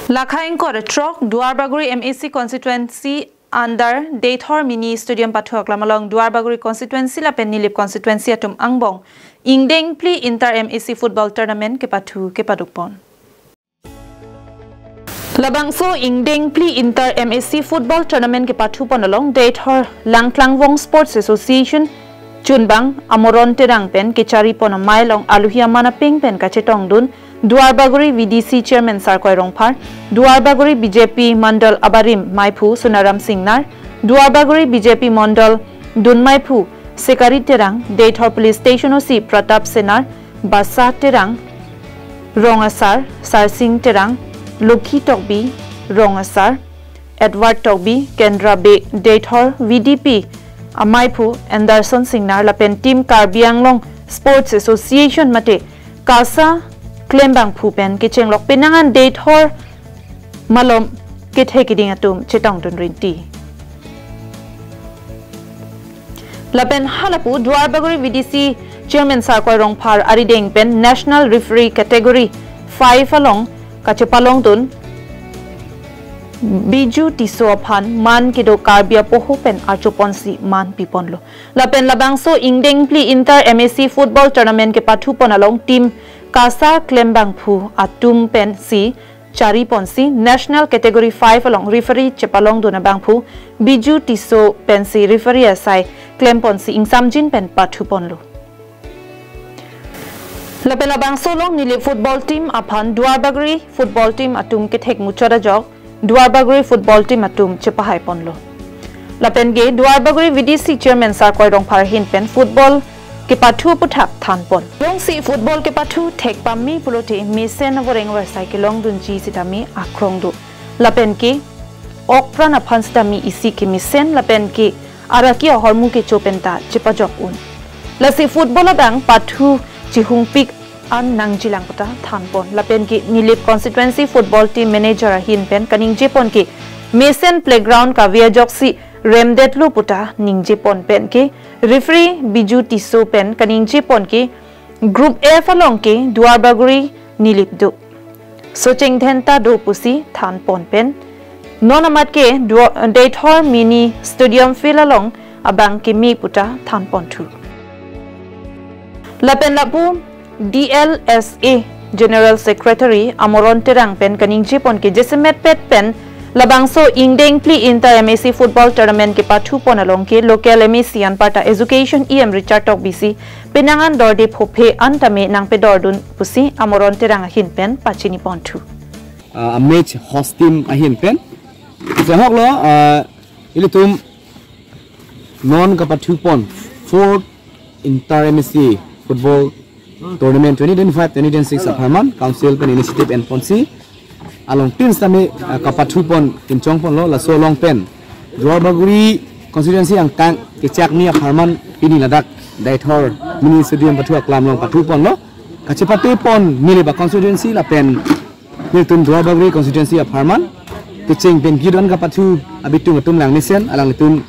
Lakhain Koratrok, Duarbagori MAC Constituency under Deithor Mini Stadium Patuak Lamalong, Duarbagori Constituency Lapen Nilip Constituency Atum Angbong, Ingdeng Pli Inter MAC Football Tournament Kepatu Kepadukpon. Labangso Ingdeng Pli Inter MAC Football Tournament Kepatupon along Deithor Langklangwong Sports Association Chunbang Amoron Terang Pen Kechari Pon a mile long Aluhia Manaping Pen Kachetong Dun Duarbagori VDC Chairman Sarkoy Rongpar, Duarbagori BJP Mandal Abarim Maipu Sunaram Singnar, Duarbagori BJP Mandal Dun Maipu Sekari Terang, Deithor Police Station OC Pratap Senar, Basa Terang, Rongasar, Sarsing Terang, Lukhi Tokbi, Rongasar, Edward Tokbi, Kendra Be, Deithor VDP, Amaipu, Anderson Singnar, Lapen Team Karbianglong Sports Association Mate, Kasa, Klembang Pupen, Kicheng Lok Pinangan Deithor Malom Kithekiding Atum, Chetong Dun Rinti. Lapen Halapu, Duarbagori VDC Chairman Sarkoy Rongpar Arideng Pen, National Referee Category 5 along, Kachapalong Dun, Biju Tisopan, Man Kido Karbia Poho Pen Archoponsi Man Piponlo. Lapen Labangso Ingdeng Pli Inter MAC Football Tournament Kepatupon along Team Kasa Klembang Pu Atum Pen Si Chari Ponsi National Category 5 along Referee Chepalong Dunabang Pu Biju Tiso Pensi Referee Asai Klem Ponsi Ingsamjin Pen Patuponlo. Lapen Labangso long Nilip Football Team Apan Duarbagori Football Team Atum Kithek Muchara Jog Duarbagori Football Team Atum Chepahai Ponlo. Lapen Ge Duarbagori VDC Chairman Sarkoy Rongpar Hin Pen Football Kepatu Putak Thanpon. Long si football kepatu tek pami pulote mesen avoreng warsai ke long dunji sitami akrong du. Lapen ke okpran apan sitami isi ke misen lapen ke araki hormu ke chopenta chepajok un. Lasi football abang patu chihung pik an nangjilang puta thanpon. Lapen ke Nilip Constituency Football Team Manager Hin Pen kaning jepon ke mesen playground ka via joksi Remdetlu puta ningje pon pen ke referee Biju Tiso pen kaningje pon ke Group F along ke Duarbagori Nilip do. So cheng thenta do pusi than pon pen. Non amat ke Deithor Mini Stadium field along abang ke mi puta than pon tu. Lapen lapu DLSA General Secretary Amoron Terang pen kaningje pon ke Jesemet pet pen Labangso Ingdeng Pli Inter MAC Football Tournament ke Patupon along ke local MAC an parta Education EM Richard Tok BC Penangan Dorde Phope Antame nang pedordun pusi Amoron Terang ahin pen pachini pontu. A match host team ahin pen. Jahok lo ilitum non ka Patupon 4 Inter MAC Football Tournament 2025-2026 Apartment Council pen Initiative and Ponsi along teams kami kapatupon kincong pon lo la so long pen Duarbagori Constituency ang kang kecak ni apartment pini ladak Deithor Mini Stadium Patuak lam long patupon lo kacipati pon Nilip Constituency la pen niltum Duarbagori Constituency apartment kecing pen gidon kapatu abitung atum lang nisen alang itum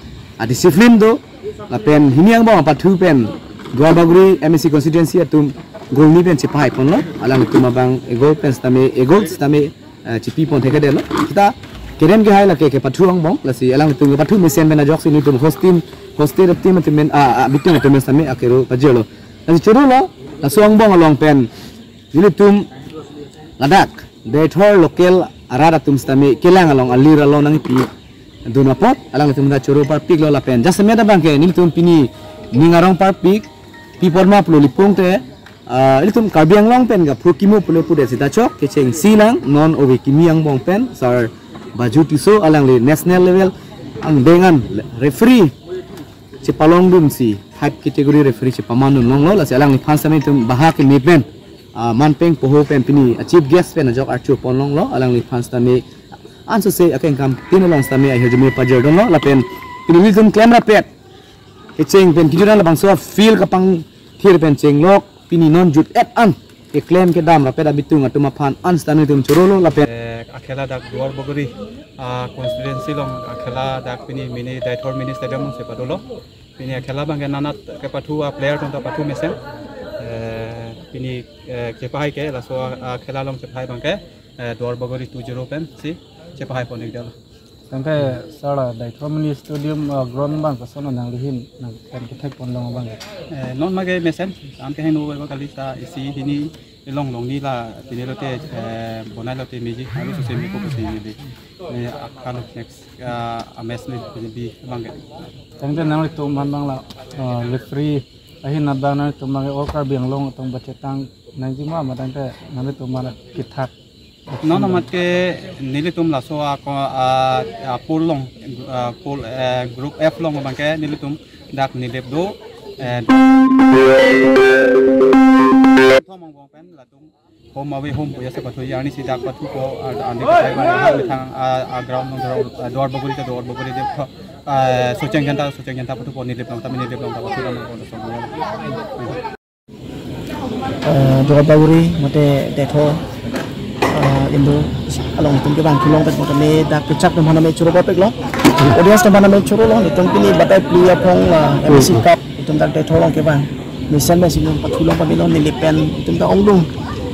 discipline do la pen hiniang bang patu pen Duarbagori MAC Constituency atum gol ni pen cipai pon lo alang itum abang egol pen stame cipi pon teka delo kita kerem ke hai la ke patuang bong la si alang tu patu mesen bena jok sini tu hostin team temen bitung temen sami akero pajelo la si churu lo la suang bong along pen ini tum ladak Deithor local arada tum stami kelang along alira lo nang pi duna pot alang tum da churu par pig lo la pen just meda bang ke ni tum pini ningarong par pig pi porma plo lipong te ilitum karbiang long pen ga prokimo pulo pude sita chok kecheng silang non owe kimiang bong pen sar baju tiso alang le national level ang dengan referee chepalong dun si 5 category referee chepaman long lo la alang ni phan samai tum baha ke mepen manpeng poho pen pini chief guest pen jok archu pon long lo alang ni phan samai anso se akeng kam tinalong samai ai hejme pajer dong lo la pen pini ilitum camera pet kecheng pen kijuran la bangso feel kapang thir pen cheng lok pini non jut et an ke claim ke dam rapeda bitung atuma phan anstanu tum chorolo la pe akhela dak Duarbagori constituency long akhela dak pini mini Deithor mini stadium se padolo pini akhela bang nanat ke patu player ton patu mesen pini cepai ke la so khela long cepai bang ke Duarbagori 20 pen si cepai pon ik dal Tangkai sara Deithor mini stadium ground bang pasal nang lihin nang kan kita pon long bang. Non mage mesen am ke henu ba kali sa isi hini long long ni la pini lote bonai lote meji halu so semi ko se ni ni akan next amesni bi bang ke. Tangkai nang itu man bang la referee ahin nada nang itu mage okar biang long tong bacetang nang jima ma tangkai nang itu man kitat. Non amat ke Nilitum la so pool long pool group F long bang ke Nilitum dak Nilip do thomong bang pen la tum home away home ya se pathu yani si dak pathu ko ande ko sai ba thang ground long Duarbagori ta Duarbagori de socheng janta pathu ko Nilip long ta Nilip long ta pathu long ko so Duarbagori mate Deithor Indo along tum ke bang kulong pet motame dak pecak de mana me churo pek lo audience de mana me churo lo tum pini batai player phong MC cup tum dak Deithor long ke bang misal me sinum pathulong pamilo Nilipen tum da ongdung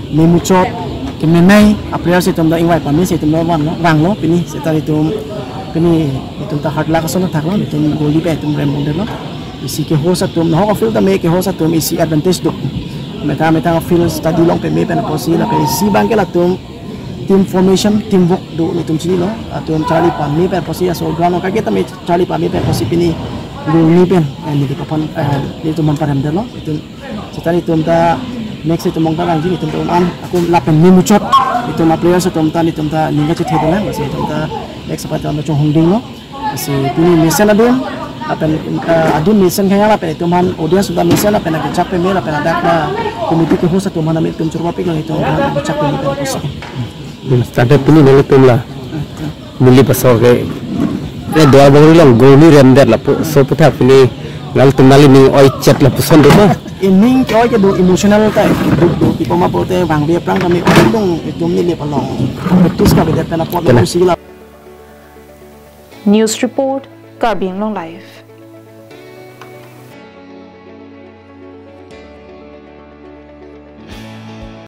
me muchot ke menai player se tum da ingwai pami se tum da wang lo pini se tari tum pini tum ta hard la ka sono thak lo tum goli pe tum rem bong de lo isi ke hosa tum no ka feel da me ke hosa tum isi advantage do meta feel study long pe me pe na posi la pe si bang ke la tum team formation teamwork do ni tum sini lo atum Charlie Pami per posi aso ground ka kita me Charlie Pami per posi pini rule ni pen ni di kapan ni tum man param lo itu setari tum ta next itu mong ta rang ji tum an aku lapen ni muchot itu ma player tum ta ni tum ta ninga che thebona masih tum ta next apa tum chong hongding lo masih pini mission adun apen adun mission kaya la pen itu man audience sudah mission apen nak cap pe me la pen ada na komite ke host tum man ame tum curwa pe lo itu cap pe per posi Started puni Nilip lah, Nilip pasal ke, Duarbagori lang goni render lah, so putar puni, lalu temali ni oi chat lah pusan tu mah. Ini kau ke do emotional tak, do tipo ma pote bang dia perang kami undung itu Nilip along, betul sekali dia pernah buat musik lah. News report Karbing Long Live.